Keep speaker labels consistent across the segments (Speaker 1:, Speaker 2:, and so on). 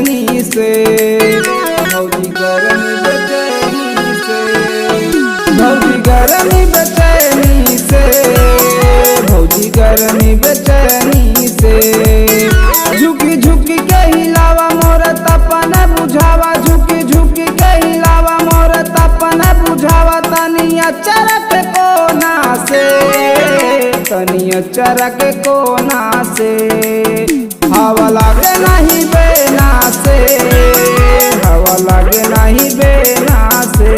Speaker 1: बेचैनी से, भौजी गरमी बेचैनी से, भौजी गरमी बेचैनी से, भौजी गरमी बेचैनी से। झुकी झुकी के हिलावा मोर तपन बुझावा, झुकी झुकी के हिलावा मोर तपन बुझावा। तनिया चरक कोना से, तनिया चरक कोना से, हवा लागे नहीं बेना से, हवा लागे नहीं बेना से।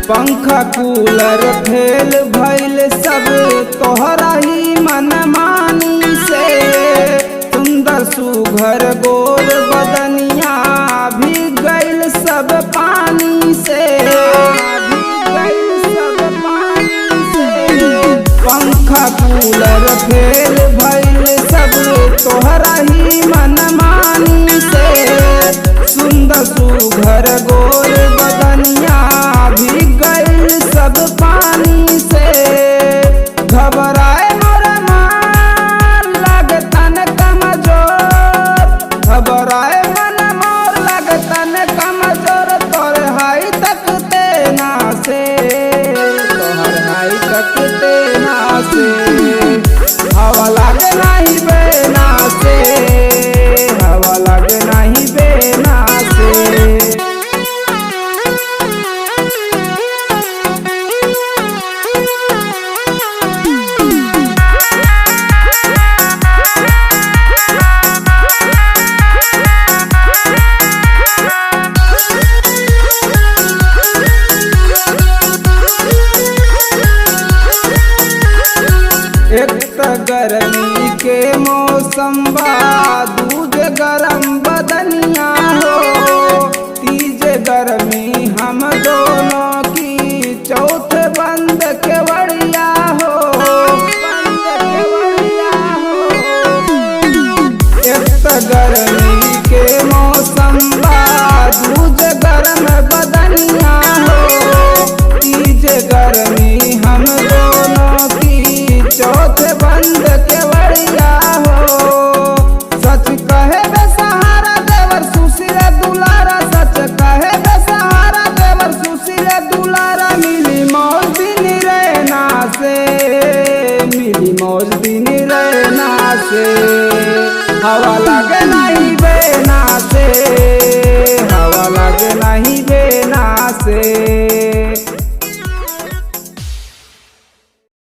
Speaker 1: पंखा कूलर फेल भइल सब तोहरा ही मनमानी से। सुंदर सुघर गोर बदनिया भीग गइल सब पानी से, भीग गइल सब पानी से। पंखा कूलर फेल भइल सब तोहरा ही मनमानी से। सुंदर सुघर गोर बदनिया भीग गइल सब पानी से। घबराए मोर मार लागे तन कमजोर, घबराए मन मोर लागे तन कमजोर। तोर हाई तकते ना से, तोहर हाई तकते ना से, हवा लागे नहीं बेना से, हवा लागे नहीं बेना से। एक त गर्मी के मौसम बा, दूजे गरम बदनिया हो। तीजे गर्मी हम दोनों की, चौथ बंद केवड़िया हो, बंद केवड़िया हो। एक त गर्मी के मौसम बा, दूजे गरम बदनिया हो। तीजे गर्मी हम दोनों की, चौथ बंद केवड़िया हो। सच कहे बेसहारा देवर सुशील दुलारा, सच कहे बेसहारा देवर सुशील दुलारा। मिली मौज दिन रहना से, मिली मौज दिन रहना से, हवा लगे